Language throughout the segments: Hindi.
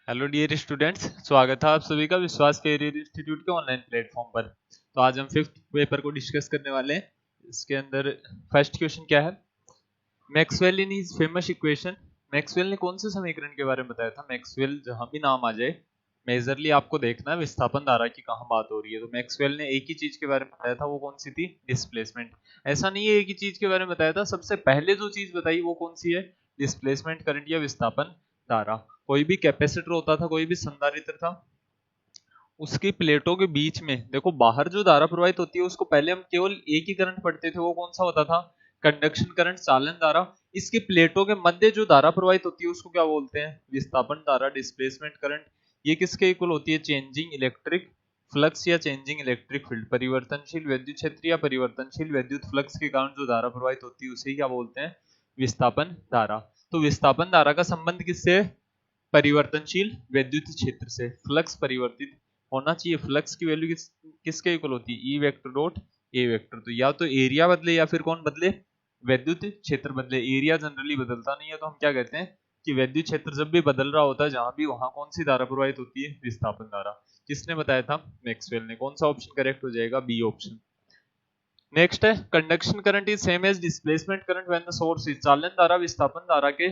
हेलो डियर स्टूडेंट्स, स्वागत है आप सभी का विश्वास कैरियर इंस्टीट्यूट के ऑनलाइन प्लेटफॉर्म पर। तो आज हम फिफ्थ पेपर को डिस्कस करने वाले हैं। इसके अंदर फर्स्ट क्वेश्चन क्या है? Maxwell in his famous equation. Maxwell ने कौन से समीकरण के बारे में बताया था? मैक्सवेल जहां भी नाम आ जाए मेजरली आपको देखना है विस्थापन धारा की कहां बात हो रही है। तो मैक्सवेल ने एक ही चीज के बारे में बताया था, वो कौन सी थी? डिस्प्लेसमेंट। ऐसा नहीं है एक ही चीज के बारे में बताया था, सबसे पहले जो चीज बताई वो कौन सी है? डिस्प्लेसमेंट करंट या विस्थापन धारा। कोई भी कैपेसिटर होता था, कोई भी संधारित्र था, उसकी प्लेटों के बीच में देखो बाहर जो धारा प्रवाहित होती है उसको पहले हम केवल एक ही करंट पढ़ते थे, वो कौन सा होता था? कंडक्शन करंट, चालन धारा। इसकी प्लेटों के मध्य जो धारा प्रवाहित होती है उसको क्या बोलते हैं? विस्थापन धारा, डिस्प्लेसमेंट करंट। ये किसके इक्वल होती है? चेंजिंग इलेक्ट्रिक फ्लक्स या चेंजिंग इलेक्ट्रिक फील्ड। परिवर्तनशील विद्युत क्षेत्र या परिवर्तनशील विद्युत फ्लक्स के कारण जो धारा प्रवाहित होती है उसे क्या बोलते हैं? विस्थापन धारा। तो विस्थापन धारा का संबंध किससे? परिवर्तनशील विद्युत क्षेत्र से। फ्लक्स परिवर्तित होना चाहिए। फ्लक्स की वैल्यू किसके इक्वल होती है? E vector dot A vector. तो या तो एरिया बदले या फिर कौन बदले? विद्युत क्षेत्र बदले। एरिया जनरली बदलता नहीं है, तो हम क्या कहते हैं कि विद्युत क्षेत्र जब भी बदल रहा होता है जहां भी, वहां कौन सी धारा प्रवाहित होती है? विस्थापन धारा। किसने बताया था? मैक्सवेल ने। कौन सा ऑप्शन करेक्ट हो जाएगा? B option. नेक्स्ट है conduction current is same as displacement current when the source is. चालन धारा विस्थापन धारा के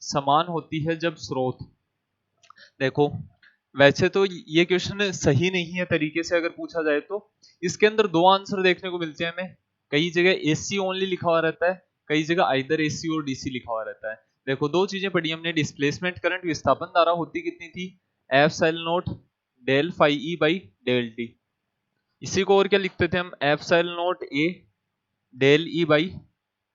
समान होती है जब स्रोत। देखो वैसे तो ये क्वेश्चन सही नहीं है तरीके से अगर पूछा जाए तो। इसके अंदर दो आंसर देखने को मिलते हैं हमें। कई जगह एसी ओनली लिखा हुआ रहता है, कई जगह आइदर एसी और डीसी लिखा हुआ रहता है। देखो दो चीजें पढ़ी हमने। डिस्प्लेसमेंट करंट विस्थापन धारा होती कितनी थी? Epsilon naught del phi E by del T. इसी को और क्या लिखते थे हम? Epsilon naught A del E by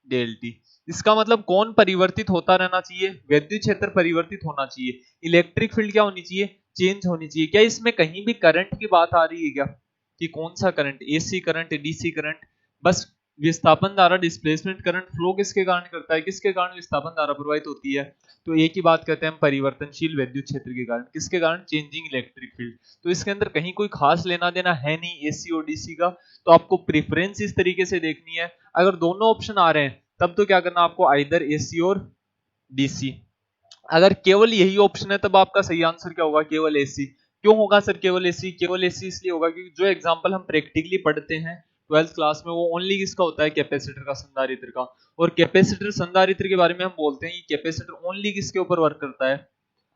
del T. इसका मतलब कौन परिवर्तित होता रहना चाहिए? विद्युत क्षेत्र परिवर्तित होना चाहिए। इलेक्ट्रिक फील्ड क्या होनी चाहिए? चेंज होनी चाहिए। क्या इसमें कहीं भी करंट की बात आ रही है क्या कि कौन सा current? AC current, DC current? बस विस्थापन धारा, डिस्प्लेसमेंट करंट फ्लो किसके कारण करता है? किसके कारण विस्थापन धारा प्रवाहित होती है? तो एक ही बात कहते हैं हम, परिवर्तनशील विद्युत क्षेत्र के कारण। किसके कारण? Changing electric field. तो इसके अंदर कहीं कोई खास लेना देना है नहीं एसी और डीसी का। तो आपको प्रेफरेंस इस तरीके से देखनी है। अगर दोनों ऑप्शन आ रहे हैं तब तो क्या करना आपको? आइदर एसी और डीसी। अगर केवल यही ऑप्शन है तब आपका सही आंसर क्या होगा? केवल एसी। क्यों होगा सर केवल एसी? केवल एसी इसलिए होगा क्योंकि जो एग्जांपल हम प्रैक्टिकली पढ़ते हैं 12th क्लास में वो ओनली किसका होता है? कैपेसिटर का, संधारित्र का। और कैपेसिटर संधारित्र के बारे में हम बोलते हैं कि कैपेसिटर ओनली किसके ऊपर वर्क करता है?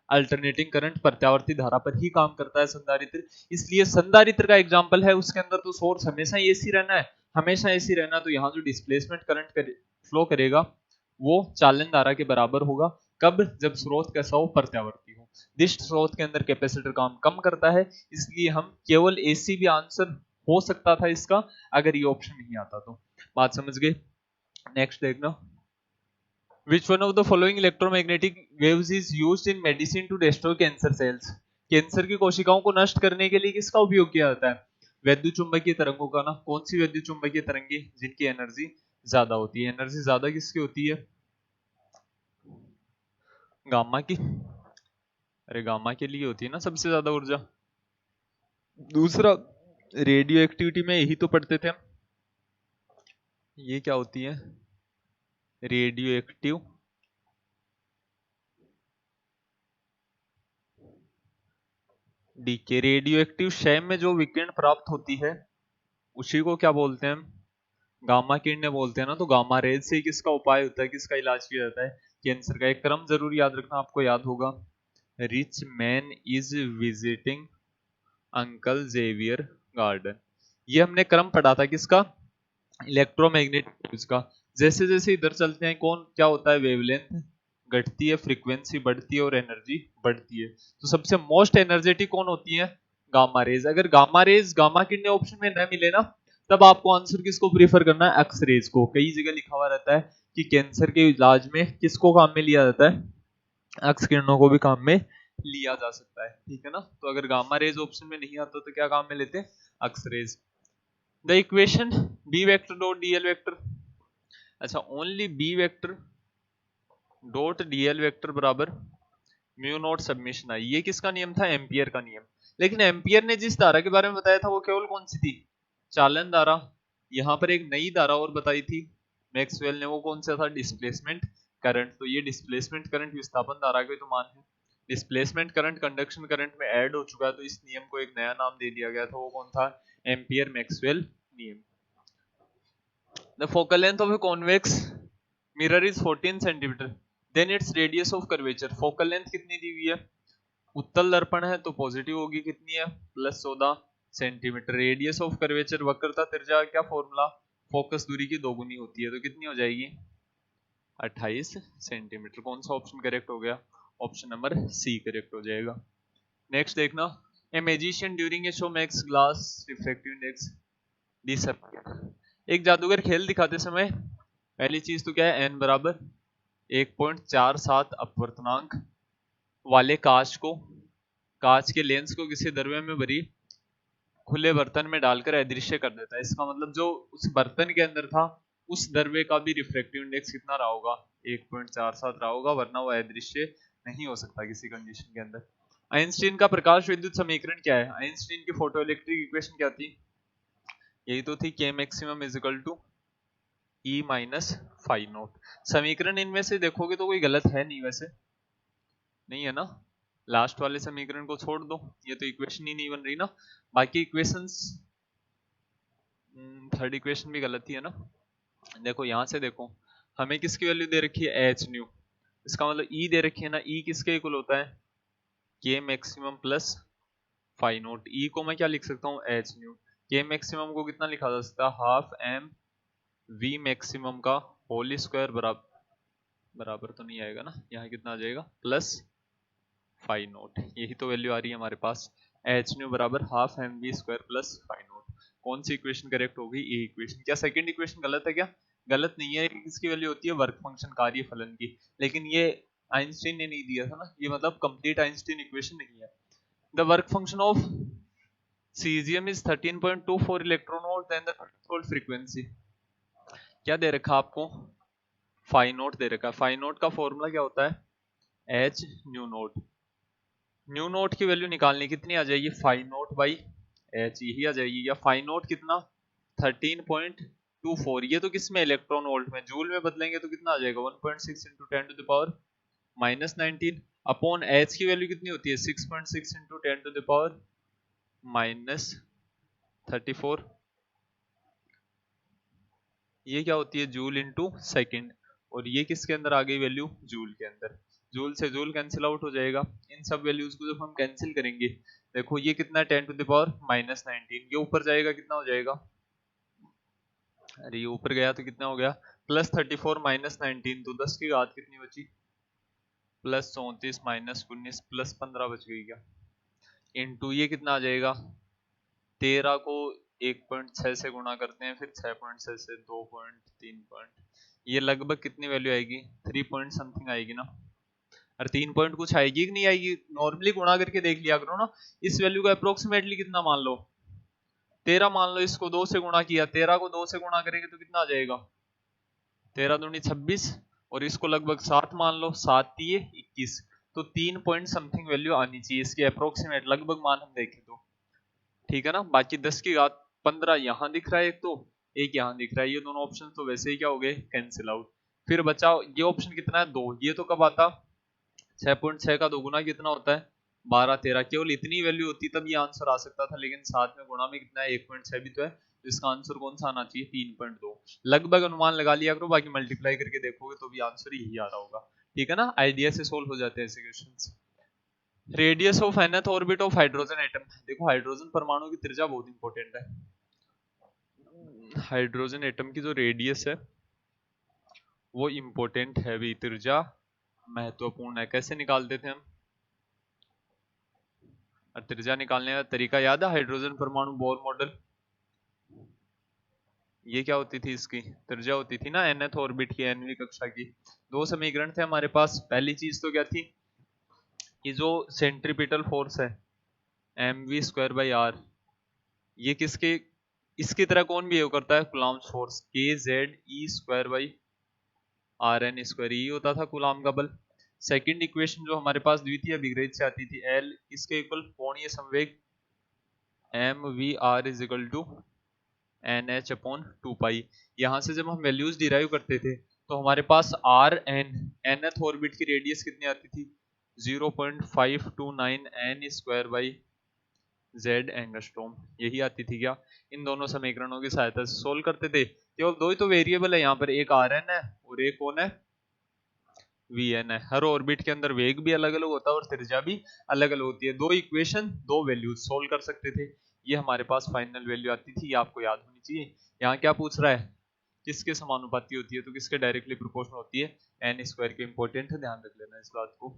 अल्टरनेटिंग करंट, प्रत्यावर्ती धारा पर ही काम करता है संधारित्र। इसलिए संधारित्र का एग्जांपल है, उसके अंदर तो सोर्स हमेशा एसी रहना है, हमेशा एसी रहना। तो यहाँ जो डिस्प्लेसमेंट करंट फ्लो करेगा वो चालन धारा के बराबर होगा। कब? जब स्रोत कैसा हो? प्रत्यावर्ती हो। दिष्ट स्रोत के अंदर कैपेसिटर काम कम करता है, इसलिए हम केवल एसी भी आंसर हो सकता था इसका अगर ये ऑप्शन नहीं आता तो। बात समझ गए? नेक्स्ट देखना। Which one of the following electromagnetic waves is used in medicine to destroy cancer cells? Cancer की कोशिकाओं को नष्ट करने के लिए किसका उपयोग किया जाता है? वैद्युत चुंबकीय तरंगों का ना। कौन सी वैद्युत चुंबकीय तरंगे जिनकी एनर्जी ज्यादा होती है? एनर्जी ज्यादा किसकी होती है? गामा की। अरे गामा के लिए होती है ना सबसे ज्यादा ऊर्जा। दूसरा रेडियो एक्टिविटी में यही तो पढ़ते थे हम। ये क्या होती है? Radioactive decay. Radioactive शय में जो विकिरण प्राप्त होती है उसी को क्या बोलते हैं हम? गामा किरणें बोलते हैं ना। तो गामा रेज से किसका उपाय होता है? किसका इलाज किया जाता है? कैंसर का। एक क्रम जरूर याद रखना, आपको याद होगा। Rich man is visiting uncle Xavier garden. ये हमने क्रम पढ़ा था किसका? इलेक्ट्रोमैग्नेटिक का। जैसे जैसे इधर चलते हैं कौन क्या होता है? वेवलेंथ घटती है, फ्रीक्वेंसी बढ़ती है और एनर्जी बढ़ती है। तो सबसे मोस्ट एनर्जेटिक कौन होती है? Gamma rays. अगर गामा रेज, गामा किरणें ऑप्शन में न मिले ना तब आपको आंसर किसको प्रीफर करना है? एक्स रेज को। कई जगह लिखा हुआ रहता है कि कैंसर के इलाज में किसको काम में लिया जाता है? एक्स किरणों को भी काम में लिया जा सकता है, ठीक है ना। तो अगर गामा रेज ऑप्शन में नहीं आता तो क्या काम में लेते हैं? X rays. The equation B vector dot DL vector. अच्छा, only B vector dot DL vector बराबर म्यू नॉट सबमिशन आई। ये किसका नियम था? एम्पियर का नियम। लेकिन एम्पियर ने जिस धारा के बारे में बताया था वो केवल कौन सी थी? चालन धारा। यहां पर एक नई धारा और बताई थी मैक्सवेल ने, वो कौन सा था? Displacement current. तो ये डिस्प्लेसमेंट करंट विस्थापन धारा के तो मान है। डिस्प्लेसमेंट करंट कंडक्शन करंट में ऐड हो चुका है, तो इस नियम को एक नया नाम दे दिया गया था, वो कौन था? एम्पियर मैक्सवेल नियम। The focal length of a convex mirror is 14 centimetre, then its radius of curvature. Focal length कितनी दी हुई है? उत्तल दर्पण है तो पॉजिटिव होगी, कितनी है? +14 सेंटीमीटर। रेडियस ऑफ कर्वेचर वक्रता त्रिज्या, क्या फॉर्मूला? फोकस दूरी की दोगुनी होती है, तो कितनी हो जाएगी? 28 सेंटीमीटर। कौन सा ऑप्शन करेक्ट हो गया? ऑप्शन नंबर सी करेक्ट हो जाएगा। नेक्स्ट देखना, a magician during a show makes glass refractive index disappear. एक जादूगर खेल दिखाते समय पहली चीज तो क्या है? n बराबर 1.47 अपवर्तनांक वाले कांच के लेंस को किसी द्रव्य में भरी खुले बर्तन में डालकर अदृश्य कर देता है। इसका मतलब जो उस बर्तन के अंदर था उस द्रव्य का भी रिफ्रैक्टिव इंडेक्स कितना रहा होगा? 1.47 रहा होगा, वरना वो अदृश्य नहीं हो सकता किसी कंडीशन के अंदर। आइंस्टीन का प्रकाश विद्युत समीकरण क्या है? आइंस्टीन की फोटोइलेक्ट्रिक इक्वेशन क्या थी? यही तो थी, K maximum is equal to E minus phi naught. समीकरण इनमें से देखोगे तो कोई गलत है नहीं, वैसे नहीं है ना? लास्ट वाले समीकरण को छोड़ दो, ये तो इक्वेशन ही नहीं बन रही ना। बाकी इक्वेशंस, थर्ड इक्वेशन भी गलत ही है ना। देखो यहां से देखो, हमें किसकी वैल्यू दे रखी है? H new. इसका मतलब ई दे रखी है ना, ई किसके इक्वल होता है? के मैक्सिमम प्लस फाई नॉट। ई को मैं क्या लिख सकता हूँ? H new. के मैक्सिमम को कितना लिखा जा सकता है? हाफ एम वी मैक्सिमम का होल स्क्वायर बराबर तो नहीं आएगा ना, यहाँ कितना आ जाएगा? Plus phi naught. यही तो वैल्यू आ रही है हमारे पास, एच न्यू बराबर half M V square plus phi naught. कौन सी इक्वेशन करेक्ट होगी? A equation. क्या सेकंड इक्वेशन गलत है? क्या गलत नहीं है, इसकी वैल्यू होती है वर्क फंक्शन, कार्य फलन की। लेकिन ये आइंस्टीन ने नहीं दिया था ना, ये मतलब कंप्लीट आइंस्टीन इक्वेशन नहीं है। The work function of caesium is 13.24 electron volt then the threshold frequency. क्या दे रखा आपको? फाई नॉट दे रखा है। फाई नॉट का फॉर्मूला क्या होता है? H new not. New not की वैल्यू निकालनी, कितनी आ जाएगी? फाई नॉट बाई एच, यही आ जाएगी। या फाई नॉट कितना? 13.24। ये तो किस में? इलेक्ट्रॉन वोल्ट में। जूल में बदलेंगे तो कितना आ जाएगा? 1.6 into 10 to the power -19 upon H की वैल्यू कितनी होती है? 6.6 इंटू 10 टू द पावर -34। ये क्या होती है? Joule into second. और ये किसके अंदर आ गई वैल्यू? जूल के अंदर। जूल से जूल कैंसिल आउट हो जाएगा। इन सब वैल्यूज को जब हम कैंसिल करेंगे, देखो ये कितना है? 10 टू द पावर -19। ये ऊपर जाएगा, कितना हो जाएगा? अरे ये ऊपर गया तो कितना हो गया? +34 -19, तो 10 की घात कितनी बची? +34 -19 +15 बच गई क्या? इनटू ये कितना आ जाएगा? 13 को 1.6 से गुणा करते हैं, फिर 6.6 से 2.3 ये लगभग कितनी वैल्यू आएगी? 3 पॉइंट समथिंग आएगी ना। और 3 पॉइंट कुछ आएगी कि नहीं आएगी? नॉर्मली गुणा करके देख लिया करो ना। इस वैल्यू को अप्रोक्सीमेटली कितना मान लो? 13 मान लो। इसको 2 से गुणा किया, 13 को 2 से गुणा करेंगे तो कितना आ जाएगा? 13 दूनी 26। और इसको लगभग 7 मान लो, 7 दिए 21। तो 3 पॉइंट समथिंग वैल्यू आनी चाहिए इसकी, अप्रोक्सीमेट लगभग मान हम देखें तो। ठीक है ना। बाकी 10 की घात 15 यहाँ दिख रहा है एक, तो एक यहाँ दिख रहा है। ये दोनों ऑप्शन तो वैसे ही क्या हो गए? Cancel out. फिर बचाओ ये ऑप्शन कितना है? 2। ये तो कब आता? 6.6 का दोगुना कितना होता है? 12 13। केवल इतनी वैल्यू होती तब ये आंसर आ सकता था, लेकिन साथ में गुणा में कितना है? 1.6 भी तो है। तो इसका आंसर कौन सा आना चाहिए? 3.2। लगभग अनुमान लगा लिया करो, बाकी मल्टीप्लाई करके देखोगे तो भी आंसर यही आ रहा होगा। ठीक है ना। आइडिया से सोल्व हो जाते हैं ऐसे questions. Radius of nth orbit of hydrogen atom. देखो हाइड्रोजन परमाणु की त्रिज्या बहुत इंपॉर्टेंट है। हाइड्रोजन एटम की जो रेडियस है वो इंपॉर्टेंट है भी, त्रिज्या महत्वपूर्ण है। कैसे निकालते थे हम? और त्रिज्या निकालने का तरीका याद है? हाइड्रोजन परमाणु बोर मॉडल, ये क्या होती थी? इसकी त्रिज्या होती थी ना nth ऑर्बिट की, nवीं कक्षा की। 2 समीकरण थे हमारे पास। पहली चीज तो क्या थी कि जो सेंट्रीपिटल फोर्स है mv²/r, ये किसके इसकी तरह कौन बिहेव करता है? Coulomb force, kZe²/rn²। ये होता था कूलम्ब का बल। सेकंड इक्वेशन जो हमारे पास द्वितीय अभिग्रहित से आती थी, L इसके इक्वल कोणीय संवेग mvr is equal to nh/2π। यहां से जब हम वैल्यूज डिराइव करते थे तो हमारे पास r n nth ऑर्बिट की रेडियस कितनी आती थी? 0.529 n square by Z angstrom, यही आती थी क्या? इन दोनों समीकरणों की सहायता से सोल्व करते थे। केवल दो ही तो वेरिएबल है यहाँ पर, एक आर एन है और एक कौन है? वी एन है। हर ऑर्बिट के अंदर वेग भी अलग अलग होता है और त्रिज्या भी अलग अलग होती है। दो इक्वेशन दो वैल्यूज सोल्व कर सकते थे, ये हमारे पास फाइनल वैल्यू आती थी, ये आपको याद होनी चाहिए। यहाँ क्या पूछ रहा है? किसके समानुपाती होती है? तो किसके डायरेक्टली प्रोपोर्शनल होती है? एन स्क्वायर के। इंपॉर्टेंट है, ध्यान रख लेना इस बात को।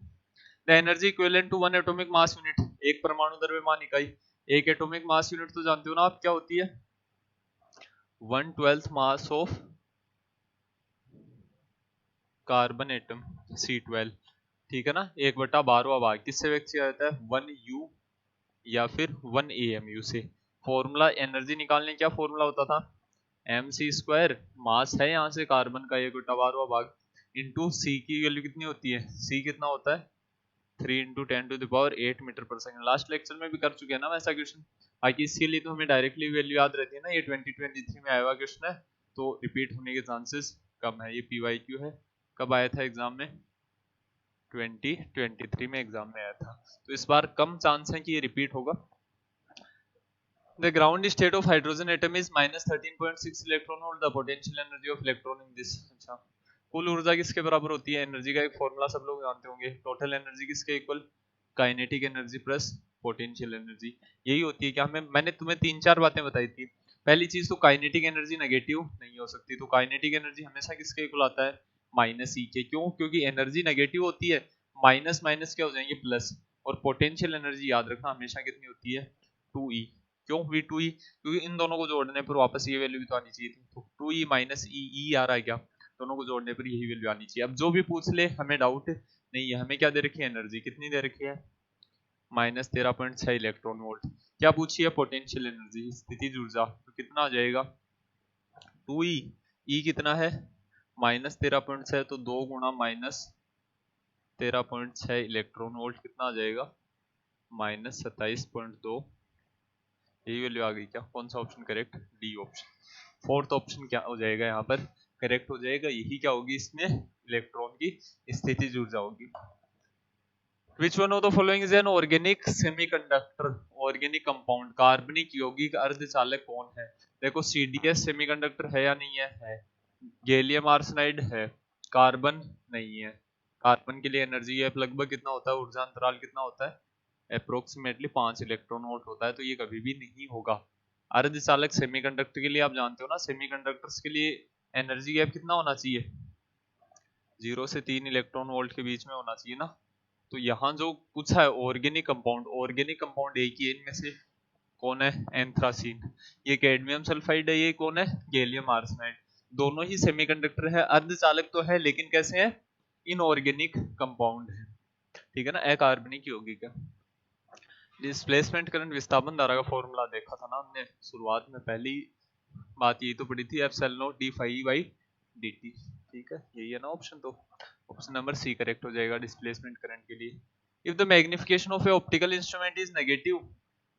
The energy equivalent to one atomic mass unit, एक परमाणु द्रव्यमान इकाई। एक एटॉमिक मास यूनिट तो जानते हो ना आप क्या होती है? 1/12 mass of carbon atom C12, ठीक है ना। 1/12वां भाग किससे व्यक्त किया जाता है? 1U या फिर 1 AMU से। फॉर्मूला एनर्जी निकालने क्या फॉर्मूला होता था? mc², मास है यहाँ से कार्बन का 1/12वां भाग, इंटू सी की वैल्यू कितनी होती है? सी कितना होता है? 3 × 10⁸ मीटर पर सेकंड। लास्ट लेक्चर में भी कर चुके हैं ना वैसा क्वेश्चन। बाकी इसके लिए तो हमें डायरेक्टली वैल्यू याद रहती है ना, ये 2023 में आया हुआ क्वेश्चन है, तो रिपीट होने के चांसेस कम है। ये PYQ है, कब आया था एग्जाम में? 2023 में एग्जाम में आया था, तो इस बार कम चांस है कि ये रिपीट होगा। The ground state of hydrogen atom is -13.6 electron volt. The potential energy of electron in this, अच्छा, कुल ऊर्जा किसके बराबर होती है? एनर्जी का एक फॉर्मूला सब लोग जानते होंगे, टोटल एनर्जी किसके equal? Kinetic energy plus potential energy. यही होती है। क्या मैंने तुम्हें 3-4 बातें बताई थी। पहली चीज तो काइनेटिक एनर्जी नेगेटिव नहीं हो सकती, तो काइनेटिक एनर्जी हमेशा किसके इक्वल आता है? -E के। क्यों? क्योंकि एनर्जी नेगेटिव होती है, माइनस माइनस क्या हो जाएंगे? प्लस। और पोटेंशियल एनर्जी याद रखना हमेशा कितनी होती है? 2E। क्यों V2E? क्योंकि इन दोनों को जोड़ने पर वापस ये वैल्यू भी तो आनी चाहिए थी, तो 2E - E आ रहा है क्या? दोनों को जोड़ने पर यही वैल्यू आनी चाहिए। अब जो भी पूछ ले हमें डाउट नहीं है, हमें क्या दे रखी है? एनर्जी कितनी दे रखी है? -13.6 इलेक्ट्रॉन वोल्ट। क्या पूछी है? पोटेंशियल एनर्जी, स्थितिज ऊर्जा, तो कितना आ जाएगा? 2E। E कितना है? -13.6, तो 2 गुणा -13.6 इलेक्ट्रॉन वोल्ट, कितना आ जाएगा? -27.2। यही वैल्यू आ गई क्या? कौन सा option correct? D option. Fourth option क्या हो जाएगा यहाँ पर? करेक्ट हो जाएगा। यही क्या होगी इसमें? इलेक्ट्रॉन की स्थितिज ऊर्जा होगी। Which one of the following is an organic semiconductor? Organic compound, कार्बनिक यौगिक अर्धचालक कौन है? देखो CDS सेमीकंडक्टर है या नहीं है? है। गैलियम आर्सेनाइड है। कार्बन नहीं है। कार्बन के लिए एनर्जी है लगभग कितना होता है? ऊर्जा अंतराल कितना होता है? अप्रोक्सीमेटली 5 इलेक्ट्रॉन वोल्ट होता है, तो ये कभी भी नहीं होगा। अर्धचालक सेमीकंडक्टर के लिए आप जानते हो ना, सेमीकंडक्टर्स के लिए एनर्जी गैप कितना होना चाहिए? 0 से 3 इलेक्ट्रॉन वोल्ट के बीच में होना चाहिए ना। तो यहाँ जो पूछा है ऑर्गेनिक कंपाउंड एक ही है इनमें से, कौन है? एंथ्रासीन। ये कैडमियम सल्फाइड है, ये कौन है? Gallium arsenide. दोनों ही सेमीकंडक्टर है, अर्धचालक तो है लेकिन कैसे है? इनऑर्गेनिक कंपाउंड है, ठीक है ना, अकार्बनिक यौगिक है। डिस्प्लेसमेंट करंट विस्थापन धारा का फॉर्मूला देखा था ना हमने शुरुआत में, पहली बात यही तो पड़ी थी, ε0d∅dt, ठीक है, यही है ना ऑप्शन। तो ऑप्शन नंबर सी करेक्ट हो जाएगा डिस्प्लेसमेंट करंट के लिए। If the magnification of a optical instrument is negative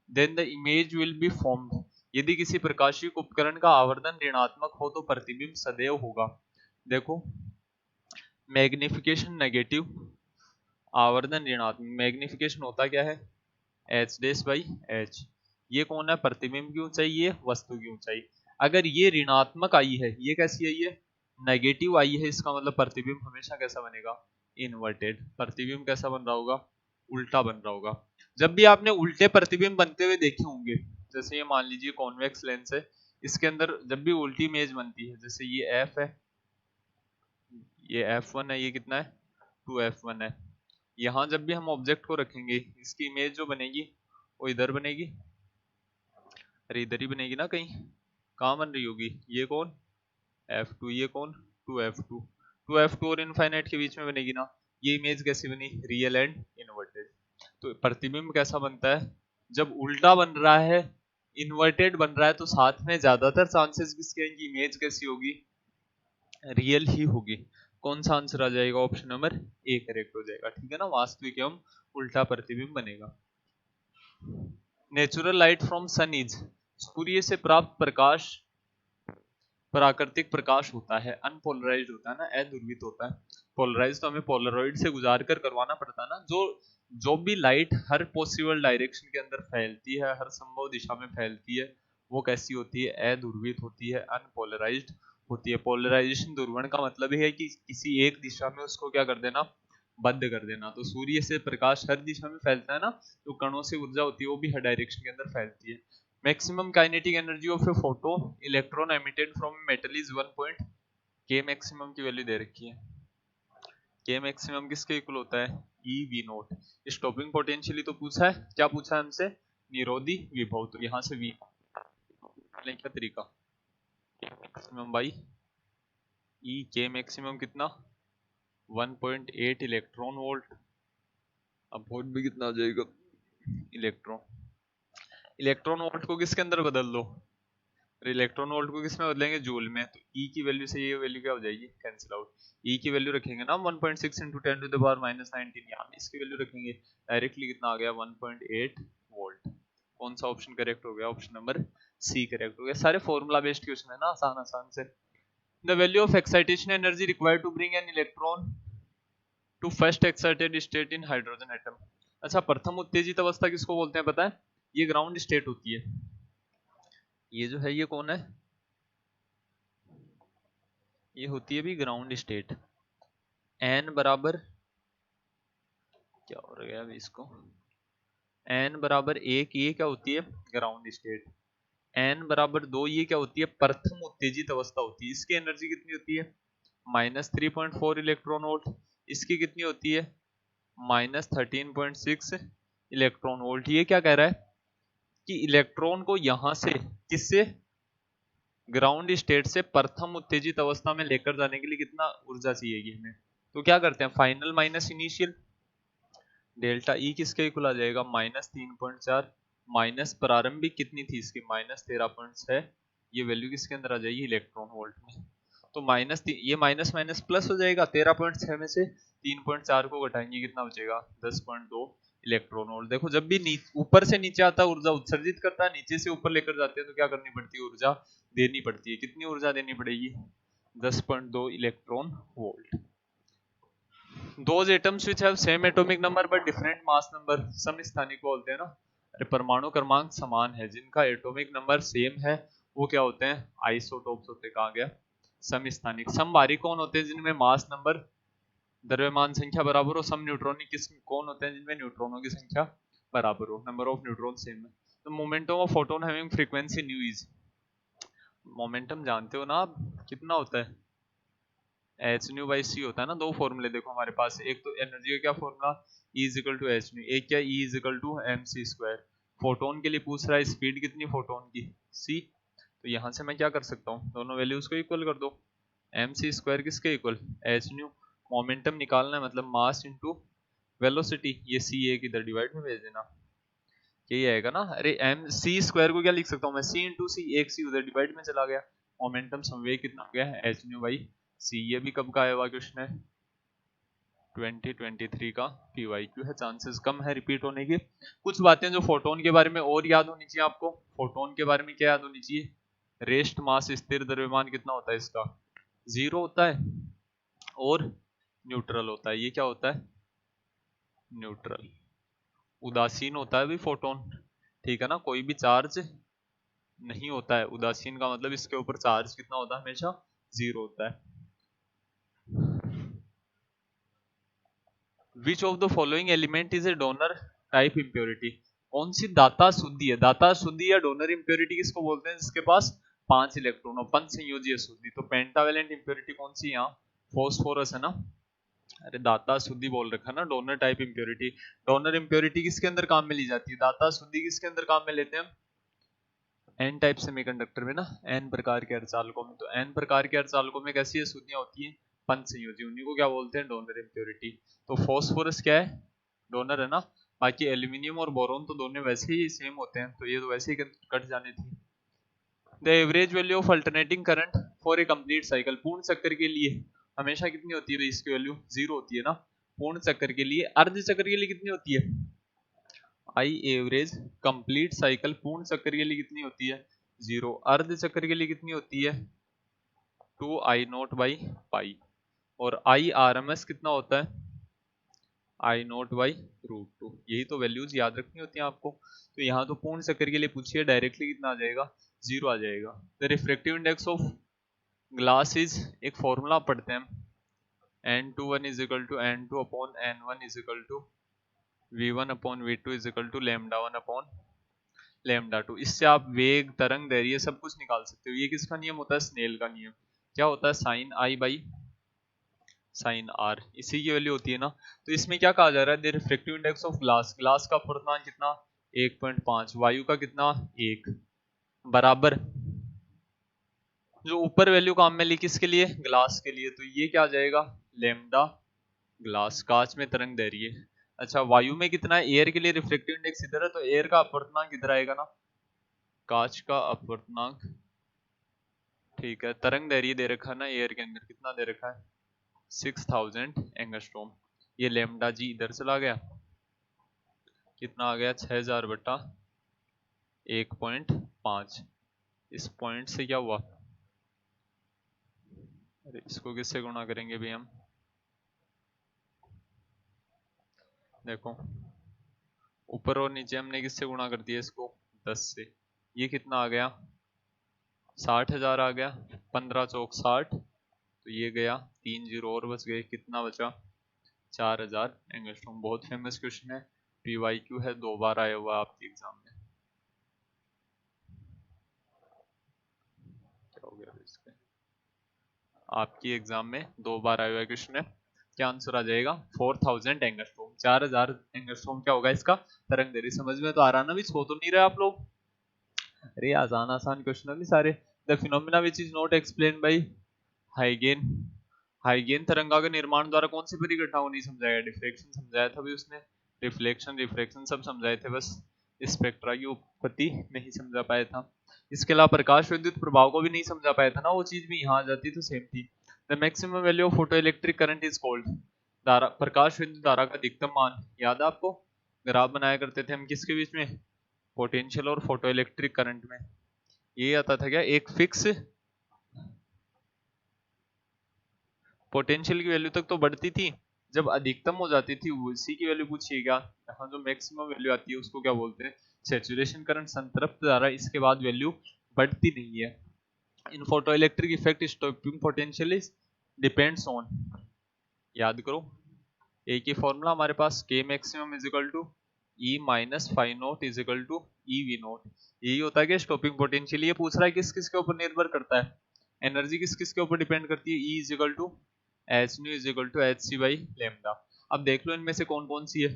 then the image will be formed. यदि किसी प्रकाशिक उपकरण का आवर्धन ऋणात्मक हो तो प्रतिबिंब सदैव होगा। देखो मैग्निफिकेशन नेगेटिव, आवर्धन ऋणात्मक, मैग्निफिकेशन होता क्या है? h/h। ये कौन है? प्रतिबिंब की ऊंचाई, ये वस्तु की ऊंचाई। अगर ये ऋणात्मक आई है, ये कैसी आई है? नेगेटिव आई है, इसका मतलब प्रतिबिंब हमेशा कैसा बनेगा? इन्वर्टेड। प्रतिबिंब कैसा बन रहा होगा? उल्टा बन रहा होगा। जब भी आपने उल्टे प्रतिबिंब बनते हुए देखे होंगे, जैसे ये मान लीजिए कॉन्वेक्स लेंस है, इसके अंदर जब भी उल्टी इमेज बनती है, जैसे ये f है, ये f1 है, ये कितना है? 2f1 है। यहाँ जब भी हम ऑब्जेक्ट को रखेंगे, इसकी इमेज जो बनेगी वो इधर बनेगी, अरे इधर ही बनेगी ना, कहीं कहाँ बन रही होगी? ये कौन? f2, ये कौन? 2f2। 2f2 और इनफाइनाइट के बीच में बनेगी ना। ये इमेज कैसी बनी? Real and inverted. तो प्रतिबिंब कैसा बनता है? जब उल्टा बन रहा है, इन्वर्टेड बन रहा है, तो साथ में ज्यादातर चांसेस किसके हैं कि इमेज कैसी होगी? रियल ही होगी। कौन सा आंसर आ जाएगा? ऑप्शन नंबर ए करेक्ट हो जाएगा, ठीक है ना, वास्तविक एवं उल्टा प्रतिबिंब बनेगा। Natural light from sun is, सूर्य से प्राप्त प्रकाश प्राकृतिक प्रकाश होता है, अनपोलराइज्ड होता है ना, अध्रुवित होता है। पोलराइज तो हमें पोलरॉइड से गुजार कर करवाना पड़ता है ना। जो भी लाइट हर पॉसिबल डायरेक्शन के अंदर फैलती है, हर संभव दिशा में फैलती है, वो कैसी होती है? अध्रुवित होती है, अनपोलराइज्ड होती है। पोलराइजेशन ध्रुवण का मतलब है कि किसी एक दिशा में उसको क्या कर देना? बंद कर देना। तो सूर्य से प्रकाश हर दिशा में फैलता है ना, तो कणों से ऊर्जा होती है वो भी हर डायरेक्शन के अंदर फैलती है। Maximum kinetic energy of a photon electron emitted from metal is 1 point. के मैक्सिमम की वैल्यू दे रखी है। के मैक्सिमम किसके इक्वल होता है? ई वी नोट। स्टॉपिंग पोटेंशियली तो पूछा है, क्या पूछा है हमसे? निरोधी विभव। तो यहाँ से वी क्या तरीका? Maximum by E. के मैक्सिमम कितना? 1.8 इलेक्ट्रॉन वोल्ट। अब वोल्ट भी कितना आ जाएगा? इलेक्ट्रॉन वोल्ट को किसके अंदर बदल दो? इलेक्ट्रॉन वोल्ट को किस में बदलेंगे? जूल में। तो ई की वैल्यू से ये वैल्यू क्या हो जाएगी? Cancel out. ई की वैल्यू रखेंगे ना 1.6 × 10⁻⁻19, यहाँ इसकी वैल्यू रखेंगे, डायरेक्टली कितना आ गया? 1.8 वोल्ट। कौन सा ऑप्शन करेक्ट हो गया? ऑप्शन नंबर सी करेक्ट हो गया। सारे फॉर्मूला बेस्ड क्वेश्चन है ना, आसान आसान से। The value of excitation energy required to bring an electron to first excited state in hydrogen atom. अच्छा, प्रथम उत्तेजित अवस्था किसको बोलते हैं पता है? ये ग्राउंड स्टेट होती है। ये जो है ये कौन है? ये होती है भी ग्राउंड स्टेट। एन बराबर क्या हो गया अभी इसको? एन बराबर 1 ये क्या होती है? Ground state. एन बराबर 2 ये क्या होती है? प्रथम उत्तेजित अवस्था होती है। इसकी एनर्जी कितनी होती है? -3.4 इलेक्ट्रॉन वोल्ट। इसकी कितनी होती है? -13.6 इलेक्ट्रॉन वोल्ट। ये क्या कह रहा है कि इलेक्ट्रॉन को यहां से किससे? ग्राउंड स्टेट से प्रथम उत्तेजित अवस्था में लेकर जाने के लिए कितना ऊर्जा चाहिएगी हमें? तो क्या करते हैं? Final minus initial. Delta E किसके इक्वल आ जाएगा? -3.4 माइनस प्रारंभिक कितनी थी इसकी? -13.6। ये वैल्यू किसके अंदर आ जाएगी? इलेक्ट्रॉन वोल्ट में। तो ये माइनस माइनस प्लस हो जाएगा। 13.6 में से 3.4 को घटाएंगे, कितना बचेगा? 10.2 इलेक्ट्रॉन वोल्ट। देखो, जब भी ऊपर से नीचे आता है ऊर्जा उत्सर्जित करता है, नीचे से ऊपर लेकर जाते हैं तो क्या करनी पड़ती है? ऊर्जा देनी पड़ती है। कितनी ऊर्जा देनी पड़ेगी? 10.2 electron volt. Those atoms which have same atomic number but different mass number, समस्थानिक बोलते हैं ना। अरे परमाणु क्रमांक समान है, जिनका एटॉमिक नंबर सेम है वो क्या होते हैं? आइसोटोप्स होते हैं। कहा गया? समस्थानिक। समभारी कौन होते हैं? जिनमें मास नंबर द्रव्यमान संख्या बराबर हो। सम न्यूट्रॉनिक कौन होते हैं? जिनमें न्यूट्रॉनों की संख्या बराबर हो, नंबर ऑफ न्यूट्रॉन सेम है। तो momentum of photon having frequency new is, momentum जानते हो ना आप कितना होता है? h/c होता है ना। दो फॉर्मूले देखो हमारे पास, एक तो एनर्जी का क्या फॉर्मूला? E = h/, एक क्या? E = mc²। फोटोन के लिए पूछ रहा है स्पीड कितनी फोटोन की? c। तो यहां से मैं क्या कर सकता हूँ? दोनों वैल्यूज को इक्वल कर दो। mc² किसके इक्वल? h। मोमेंटम निकालना है, मतलब मास इंटू वेलोसिटी। ये c एक इधर डिवाइड में भेज देना, यही आएगा ना। अरे mc² को क्या लिख सकता हूँ मैं? c × c। एक c उधर डिवाइड में चला गया। मोमेंटम संवेग कितना हो गया है? h/c। ये भी कब का आया हुआ क्वेश्चन है? 2023 का PYQ है। चांसेस कम है रिपीट होने के। कुछ बातें जो फोटोन के बारे में और याद होनी चाहिए आपको। फोटोन के बारे में क्या याद होनी चाहिए? रेस्ट मास, स्थिर द्रव्यमान कितना होता है इसका? 0 होता है, और न्यूट्रल होता है। ये क्या होता है? न्यूट्रल। उदासीन होता है भी फोटोन, ठीक है ना। कोई भी चार्ज नहीं होता है। उदासीन का मतलब इसके ऊपर चार्ज कितना होता है? हमेशा 0 होता है। Which of the following element is a donor type impurity? कौन सी दाता शुद्धि है? दाता शुद्धि या डोनर इम्प्योरिटी किसको बोलते हैं? जिसके पास 5 इलेक्ट्रॉन हो, पंच संयोजी अशुद्धि। तो पेंटावेलेंट इम्प्योरिटी कौन सी? यहाँ फॉस्फोरस है ना। अरे दाता शुद्धि बोल रखा ना, donor type impurity. Donor impurity किसके अंदर काम में ली जाती है? दाता शुद्धि किसके अंदर काम में लेते हैं हम? एन टाइप सेमीकंडक्टर में ना, एन प्रकार के अर्धचालकों में। तो एन प्रकार के अर्धचालकों में कैसी अशुद्धियां होती हैं? पंच संयोजी। उन्हीं को क्या बोलते हैं? Donor impurity. तो फॉस्फोरस क्या है? डोनर है ना। बाकी एल्यूमिनियम और बोरोन तो दोनों वैसे ही सेम होते हैं, तो ये तो वैसे ही कट जाने थी। The average value of alternating current for a complete cycle, पूर्ण चक्कर के लिए हमेशा कितनी होती है? इसकी वैल्यू 0 होती है ना। पूर्ण चक्कर के लिए। अर्ध चक्कर के लिए कितनी होती है? I average. कंप्लीट साइकिल पूर्ण चक्कर के लिए कितनी होती है? 0। अर्ध चक्कर के लिए कितनी होती है? 2I0/π। और आई RMS कितना होता है I0/√2। यही तो वैल्यूज याद रखनी होती हैं आपको। तो यहाँ तो पूर्ण चक्कर के लिए पूछिए, डायरेक्टली कितना आ जाएगा, 0 आ जाएगा। The refractive index of glass is, एक फॉर्मूला पढ़ते हैं हम, N21 is equal to N2 upon N1 is equal to V1 upon V2 is equal to λ1 upon λ2। इससे आप वेग, तरंग दैर्घ्य सब कुछ निकाल सकते हो। ये किसका नियम होता है, स्नेल का नियम। क्या होता है, sine I by sine R, इसी की वैल्यू होती है ना। तो इसमें क्या कहा जा रहा है, the refractive index of glass, glass का अपवर्तनांक कितना 1.5, वायु का कितना 1, बराबर जो ऊपर वैल्यू काम में ली किसके लिए, ग्लास के लिए, तो ये क्या आ जाएगा लेमडा ग्लास, कांच में तरंग दैर्घ्य। अच्छा वायु में कितना है, एयर के लिए रिफ्रैक्टिव इंडेक्स इधर है, तो एयर का अपवर्तनांक इधर आएगा ना, कांच का अपवर्तनांक, ठीक है। तरंग दैर्घ्य दे रखा है ना एयर के अंदर, कितना दे रखा है 6000 एंगस्ट्रॉम। ये लेमडा जी इधर चला गया, कितना आ गया 6000 बटा 1.5। इस पॉइंट से क्या हुआ, अरे इसको किससे गुणा करेंगे भी हम, देखो ऊपर और नीचे हमने किससे गुणा कर दिया इसको, 10 से। ये कितना आ गया 60,000 आ गया, 15 चौक 60, तो ये गया 3 जीरो और बच गए, कितना बचा 4000 एंगस्ट्रॉम। बहुत फेमस क्वेश्चन है, PYQ है, 2 बार आया हुआ आपके एग्जाम में। क्या हो गया इसके, आपकी एग्जाम में 2 बार आया हुआ क्वेश्चन है। क्या आंसर आ जाएगा 4000 एंगस्ट्रॉम। 4000 एंगस्ट्रॉम क्या होगा इसका तरंग दैर्घ्य। समझ में तो आ रहा ना, भी सो तो नहीं रहे आप लोग, अरे आसान आसान क्वेश्चन है सारे। The phenomena which is not explain by हाइगेन, हाइगेन तरंगा के निर्माण द्वारा कौन सी परिघटना को नहीं समझाया, डिफ्रेक्शन समझाया था भी उसने, रिफ्लेक्शन रिफ्रैक्शन सब समझाए थे, बस स्पेक्ट्रा की उत्पत्ति नहीं समझा पाया था। इसके अलावा प्रकाश विद्युत प्रभाव को भी नहीं समझा पाया था ना, वो चीज भी यहाँ आ जाती तो सेम थी। The maximum value of photo electric current is called, धारा, प्रकाश विद्युत धारा का अधिकतम मान, याद है आपको, ग्राफ बनाया करते थे हम किसके बीच में, पोटेंशियल और फोटो इलेक्ट्रिक करंट में। ये आता था क्या, एक फिक्स पोटेंशियल की वैल्यू तक तो बढ़ती थी, जब अधिकतम हो जाती थी उसी की वैल्यू पूछिएगा। यहाँ जो मैक्सिमम वैल्यू आती है उसको क्या बोलते हैं, सैचुरेशन करंट, संतृप्त धारा। इसके बाद वैल्यू बढ़ती नहीं है। In photo electric effect stopping potential is depends on, याद करो एक ही फॉर्मूला हमारे पास, K maximum is equal to E minus phi naught is equal to E V naught. यही होता है कि स्टॉपिंग पोटेंशियल। ये पूछ रहा है किस किस के ऊपर निर्भर करता है, एनर्जी किस किस के ऊपर डिपेंड करती है, E is equal to H nu is equal to H C by lambda. अब देख लो इनमें से कौन कौन सी है।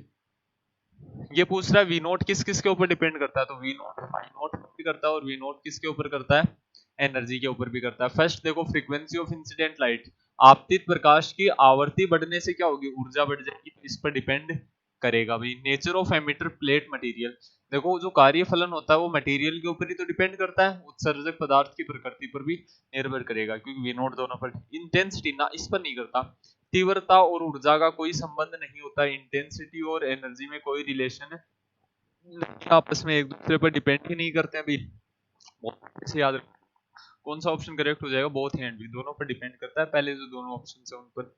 ये पूछ रहा है वी नोट किस किस के ऊपर डिपेंड करता है, तो वी नोट फाई नोट भी करता है, और वी नोट किसके ऊपर करता है, एनर्जी के ऊपर भी करता है। फर्स्ट देखो फ्रीक्वेंसी ऑफ इंसिडेंट लाइट, आपतित प्रकाश की आवर्ती बढ़ने से क्या होगी, ऊर्जा बढ़ जाएगी, तो इस पर डिपेंड करेगा भाई। Nature of emitter plate material, देखो जो कार्य फलन होता है वो मटेरियल के ऊपर ही तो डिपेंड करता है, उत्सर्जक पदार्थ की प्रकृति पर भी निर्भर करेगा, क्योंकि वी नोट दोनों पर। इंटेंसिटी ना इस पर नहीं करता, तीव्रता और ऊर्जा का कोई संबंध नहीं होता, इंटेंसिटी और एनर्जी में कोई रिलेशन आपस में एक दूसरे पर डिपेंड ही नहीं करते हैं भाई। से याद रखो कौन सा ऑप्शन करेक्ट हो जाएगा, बोथ हैंड भी, दोनों पर डिपेंड करता है, पहले जो दोनों ऑप्शन है उन पर।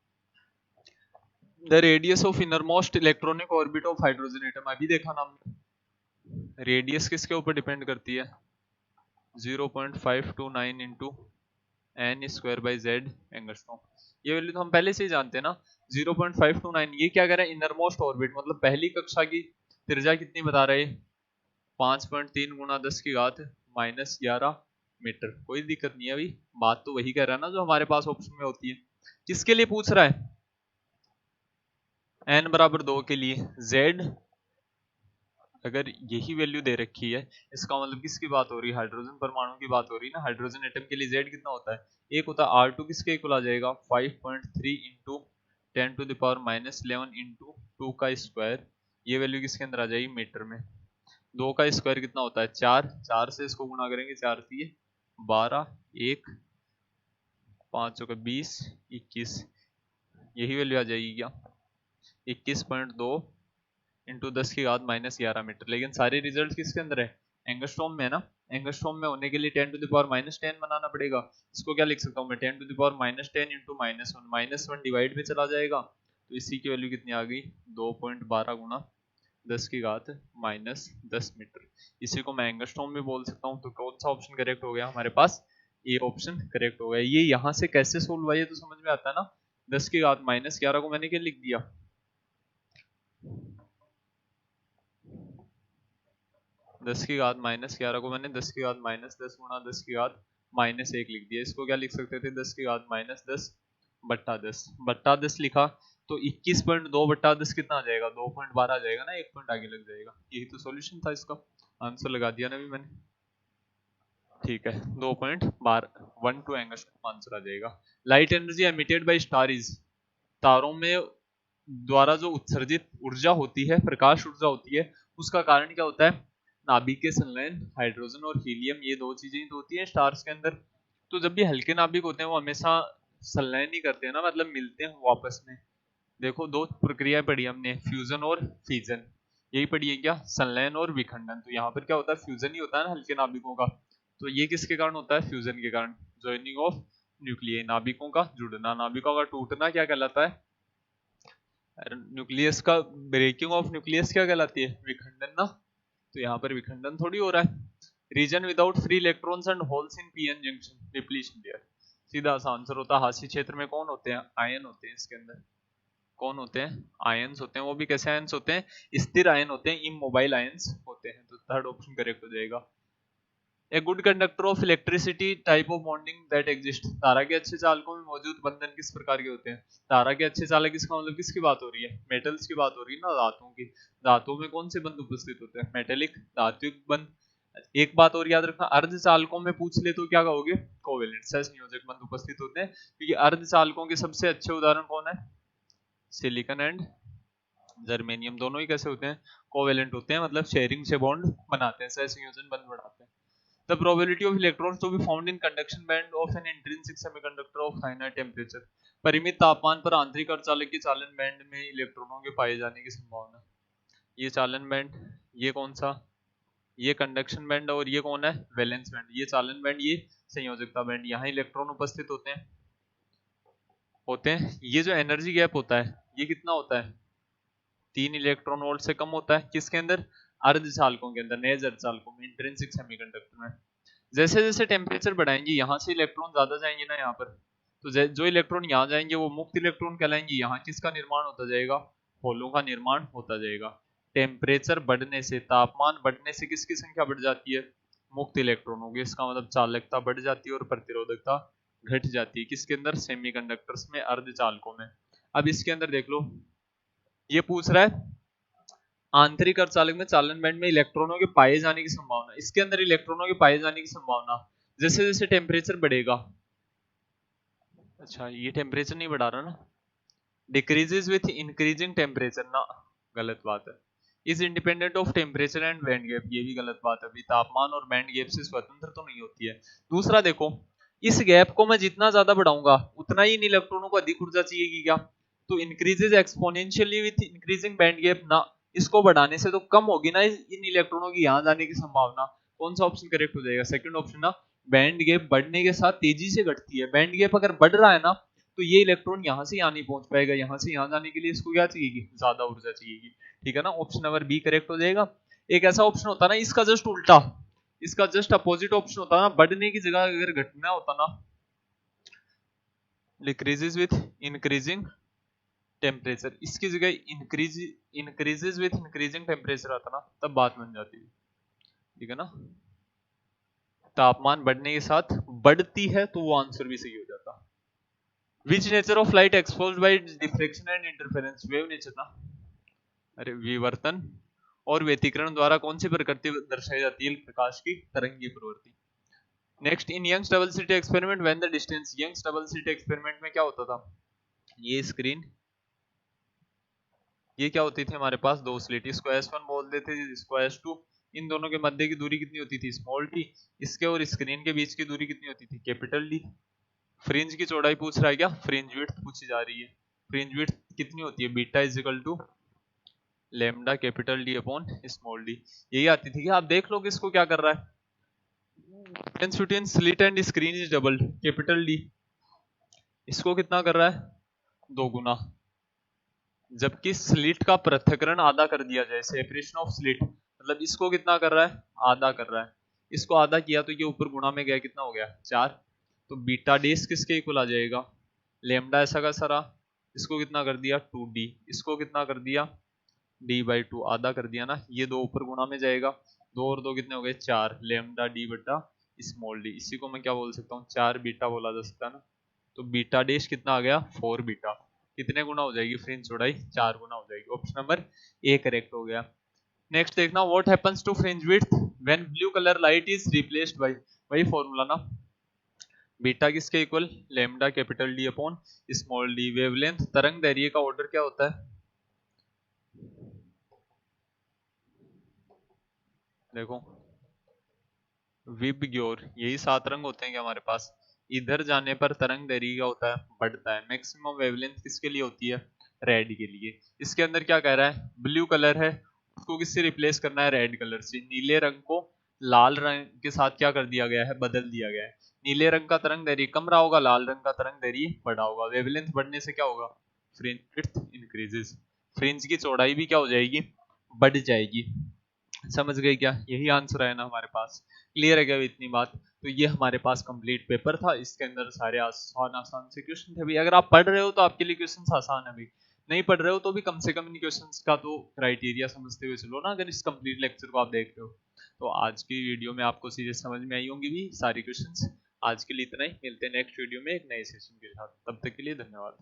The radius of innermost electronic orbit of hydrogen atom, अभी देखा ना हमने, रेडियस किसके ऊपर डिपेंड करती है, 0.529 into N square by Z angstrom. ये वैल्यू तो हम पहले से ही जानते हैं ना, 0.529। ये क्या कह रहा है, इनरमोस्ट ऑर्बिट, मतलब पहली कक्षा की त्रिज्या कितनी बता रहे, 5.3 गुणा 10 की घात माइनस 11 मीटर। कोई दिक्कत नहीं है अभी, बात तो वही कह रहा है ना जो हमारे पास ऑप्शन में होती है। किसके लिए पूछ रहा है, n बराबर 2 के लिए। z अगर यही वैल्यू दे रखी है, इसका मतलब किसकी बात हो रही है, हाइड्रोजन परमाणु की बात हो रही है ना। हाइड्रोजन एटम के लिए z कितना होता है, एक होता है R2, किसके इक्वल आ जाएगा 5.3 into 10 to the power minus 11 into 2 का स्क्वायर। ये वैल्यू किसके अंदर आ जाएगी, मीटर में। 2 का स्क्वायर कितना होता है 4, 4 से इसको गुणा करेंगे, 4 से 12, 1 5 का 20, 21, यही वैल्यू आ जाएगी क्या 21.2 इंटू 10 की घात माइनस 11 मीटर। लेकिन सारे रिजल्ट किसके अंदर है, एंगस्ट्रॉम में है ना। एंगस्ट्रॉम में होने के लिए 10 टू द पावर -10 बनाना पड़ेगा। इसको क्या लिख सकता हूँ मैं, 10 to the power -10 into -1, -1 divide में चला जाएगा, तो इसी की वैल्यू कितनी आ गई, 2.12 गुना 10 की घात -10 मीटर। इसी को मैं एंगस्ट्रॉम में बोल सकता हूँ। तो कौन सा ऑप्शन करेक्ट हो गया हमारे पास, ये ऑप्शन करेक्ट हो गया। ये यहाँ से कैसे सोल्व हुआ ये तो समझ में आता है ना। 10 की घात -11 को मैंने क्या लिख दिया, 10 की घात -11 को मैंने 10 की घात -10 गुणा 10 की घात -1 लिख दिया। इसको क्या लिख सकते थे, 10 की घात -10 बट्टा 10 बट्टा 10 लिखा, तो 21.2 बट्टा 10 कितना आ जाएगा, 2.12 आ जाएगा ना, एक पॉइंट आगे लग जाएगा। यही तो सॉल्यूशन था इसका, आंसर लगा दिया ना अभी मैंने। ठीक है, 2.12 एंगस्ट्रॉम आंसर आ जाएगा। Light energy emitted by star is, तारों में द्वारा जो उत्सर्जित ऊर्जा होती है, प्रकाश ऊर्जा होती है, उसका कारण क्या होता है, नाभिक के संलयन हाइड्रोजन और हीलियम, ये दो चीजें ही तो होती है स्टार्स के अंदर। तो जब भी हल्के नाभिक होते हैं वो हमेशा संलयन ही करते हैं ना, मतलब मिलते हैं वो आपस में। देखो दो प्रक्रिया पढ़ी हमने, फ्यूजन और फिजन, यही पढ़ी है क्या, संलयन और विखंडन। तो यहाँ पर क्या होता है, फ्यूजन ही होता है ना हल्के नाभिकों का। तो ये किसके कारण होता है, फ्यूजन के कारण, ज्वाइनिंग ऑफ न्यूक्लियस, नाभिकों का जुड़ना, नाभिकों का टूटना क्या कहलाता है, न्यूक्लियस का ब्रेकिंग ऑफ न्यूक्लियस क्या कहलाती है, विखंडन ना। तो यहाँ पर विखंडन थोड़ी हो रहा है। Region without free electrons and holes in PN junction, depletion layer, सीधा सा आंसर होता है। हास्य क्षेत्र में कौन होते हैं, आयन होते हैं। इसके अंदर कौन होते हैं, आयंस होते हैं। वो भी कैसे आयंस होते हैं, स्थिर आयन होते हैं, इमोबाइल आयंस होते हैं। तो थर्ड ऑप्शन करेक्ट हो जाएगा। A good conductor of electricity type of bonding that exist, तारा के अच्छे चालकों में मौजूद बंधन किस प्रकार के होते हैं। तारा के अच्छे चालक, इसका मतलब किसकी बात हो रही है, मेटल्स की बात हो रही है ना, धातुओं की। धातुओं में कौन से बंध उपस्थित होते हैं, मेटेलिक धात्विक बंध। एक बात और याद रखना, अर्ध चालकों में पूछ ले तो क्या कहोगे, कोवेलेंट सहसंयोजक बंध उपस्थित होते हैं। क्योंकि अर्ध चालकों के सबसे अच्छे उदाहरण कौन है, सिलिकॉन एंड जर्मेनियम, दोनों ही कैसे होते हैं, कोवेलेंट होते हैं, मतलब शेयरिंग से बॉन्ड बनाते हैं, सहसंयोजन बंध बनाते हैं। The probability of electrons to be found in conduction band of an intrinsic semiconductor of finite temperature, परिमित तापमान पर आंतरिक अर्धचालक के चालन बैंड में इलेक्ट्रॉनों के पाए जाने की संभावना। ये चालन बैंड, ये कौन सा, ये कंडक्शन बैंड, और ये कौन है, वैलेंस बैंड। ये चालन बैंड, ये संयोजकता बैंड, यहाँ इलेक्ट्रॉन उपस्थित होते हैं। ये जो एनर्जी गैप होता है ये कितना होता है, 3 इलेक्ट्रॉन वोल्ट से कम होता है। किसके अंदर, अर्धचालकों के अंदर, नेज अर्धचालकों में, इंट्रिंसिक सेमीकंडक्टर में। जैसे जैसे टेम्परेचर बढ़ाएंगे यहाँ से इलेक्ट्रॉन ज्यादा जाएंगे ना यहाँ पर, तो जो इलेक्ट्रॉन यहाँ जाएंगे वो मुक्त इलेक्ट्रॉन कहलाएंगे। यहाँ किसका निर्माण होता जाएगा, होलों का निर्माण होता जाएगा। टेम्परेचर बढ़ने से, तापमान बढ़ने से किसकी संख्या बढ़ जाती है, मुक्त इलेक्ट्रॉनों की। इसका मतलब चालकता बढ़ जाती है और प्रतिरोधकता घट जाती है। किसके अंदर, सेमीकंडक्टर्स में, अर्धचालकों में। अब इसके अंदर देख लो, ये पूछ रहा है आंतरिक अर्धचालक में चालन बैंड में इलेक्ट्रॉनों के पाए जाने की संभावना। इसके अंदर इलेक्ट्रॉनों के पाए जाने की संभावना जैसे जैसे टेम्परेचर बढ़ेगा, अच्छा ये टेम्परेचर नहीं बढ़ा रहा ना, डिक्रीजेस विथ इंक्रीजिंग टेम्परेचर ना, गलत बात है। Is independent of temperature and band gap, ये भी गलत बात है। अभी तापमान और बैंड गैप से स्वतंत्र तो नहीं होती है। दूसरा देखो, इस गैप को मैं जितना ज्यादा बढ़ाऊंगा उतना ही इन इलेक्ट्रॉनों को अधिक ऊर्जा चाहिए क्या, तो increases exponentially with increasing band gap ना, इसको बढ़ाने से तो कम होगी ना इन इलेक्ट्रॉनों की यहाँ जाने की संभावना। कौन सा ऑप्शन करेक्ट हो जाएगा, सेकंड ऑप्शन ना। बैंड गैप बढ़ने के साथ तेजी से घटती है। बैंड गैप अगर बढ़ रहा है ना, तो ये इलेक्ट्रॉन यहाँ से यहाँ नहीं पहुंच पाएगा, यहाँ से यहाँ जाने के लिए इसको क्या चाहिए, ज्यादा ऊर्जा चाहिए। ठीक है ना, ऑप्शन नंबर बी करेक्ट हो जाएगा। एक ऐसा ऑप्शन होता ना इसका जस्ट उल्टा, इसका जस्ट अपोजिट ऑप्शन होता ना, बढ़ने की जगह अगर घटना होता ना, डिक्रीजेस विथ इंक्रीजिंग टेम्परेचर, इसकी जगह इंक्रीजेस विथ इंक्रीजिंग टेम्परेचर आता ना, तब बात बन जाती है। ठीक है ना, तापमान बढ़ने के साथ बढ़ती है तो वो आंसर भी सही हो जाता। Which nature of light exposed by diffraction and interference, wave nature ना, अरे विवर्तन और व्यतिकरण द्वारा कौन सी प्रकृति दर्शाई जाती है, प्रकाश की तरंगीय प्रवृत्ति। Next, in Young's double slit experiment when the distance, Young's double slit experiment में क्या होता था, ये स्क्रीन, ये क्या होती थी हमारे पास, दो स्लिट, इसको S1 बोल देते थे, इसको S2। इन दोनों के मध्य की दूरी कितनी होती थी, स्मॉल डी। इसके और स्क्रीन के बीच की दूरी कितनी होती थी, कैपिटल डी। फ्रिंज की चौड़ाई पूछ रहा है क्या, फ्रिंज विड्थ पूछी जा रही है। फ्रिंज विड्थ कितनी होती है, beta is equal to lambda capital D upon small D. यही आती थी कि आप देख लो कि इसको क्या कर रहा है, distance between slit and screen is doubled, capital D. इसको कितना कर रहा है? 2 गुना। जबकि स्लिट का पृथक्करण आधा कर दिया जाए, सेपरेशन ऑफ स्लिट, मतलब इसको कितना कर रहा है? आधा कर रहा है। इसको आधा किया तो ये ऊपर गुणा में गया, कितना हो गया? 4। तो बीटा डेस किसके इक्वल आ जाएगा? लेमडा ऐसा का सारा, इसको कितना कर दिया? 2d, इसको कितना कर दिया? d/2, आधा कर दिया ना, ये 2 ऊपर गुणा में जाएगा, 2 और 2 कितने हो गए? 4, लेमडा d बटा स्मॉल डी। इसी को मैं क्या बोल सकता हूँ? 4 बीटा बोला जा सकता है ना। तो बीटा डेश कितना आ गया? 4 बीटा। कितने गुना हो जाएगी फ्रिंज चौड़ाई? 4 गुना हो जाएगी। ऑप्शन नंबर ए करेक्ट हो गया। नेक्स्ट देखना, what happens to fringe width when blue colour light is replaced by, वही फॉर्मूला ना, बीटा किसके इक्वल? Lambda capital D upon small D. Wavelength, तरंग दैर्ध्य का ऑर्डर क्या होता है? देखो, विबग्योर, यही 7 रंग होते हैं क्या हमारे पास? इधर जाने पर तरंग दैर्ध्य क्या होता है? बढ़ता है। मैक्सिमम वेवलेंथ किसके लिए होती है? रेड के लिए। इसके अंदर क्या कह रहा है? ब्लू कलर है, उसको किससे रिप्लेस करना है? रेड कलर से। नीले रंग को लाल रंग के साथ क्या कर दिया गया है? बदल दिया गया है। नीले रंग का तरंग दैर्ध्य कम रहा होगा, लाल रंग का तरंग दैर्ध्य बढ़ा होगा। वेवलेंथ बढ़ने से क्या होगा? फ्रिंज विड्थ इंक्रीजेस, फ्रिंज की चौड़ाई भी क्या हो जाएगी? बढ़ जाएगी। समझ गए क्या? यही आंसर है ना हमारे पास। क्लियर है क्या इतनी बात? तो ये हमारे पास कंप्लीट पेपर था, इसके अंदर सारे आसान आसान से क्वेश्चन थे भाई। अगर आप पढ़ रहे हो तो आपके लिए क्वेश्चन आसान है भाई, नहीं पढ़ रहे हो तो भी कम से कम इन क्वेश्चंस का तो क्राइटेरिया समझते हुए चलो ना, अगर इस कंप्लीट लेक्चर को आप देख रहे हो। तो आज की वीडियो में आपको चीजें समझ में आई होंगी भी सारी क्वेश्चंस। आज के लिए इतना ही, मिलते हैं नेक्स्ट वीडियो में एक नए सेशन के साथ, तब तक के लिए धन्यवाद।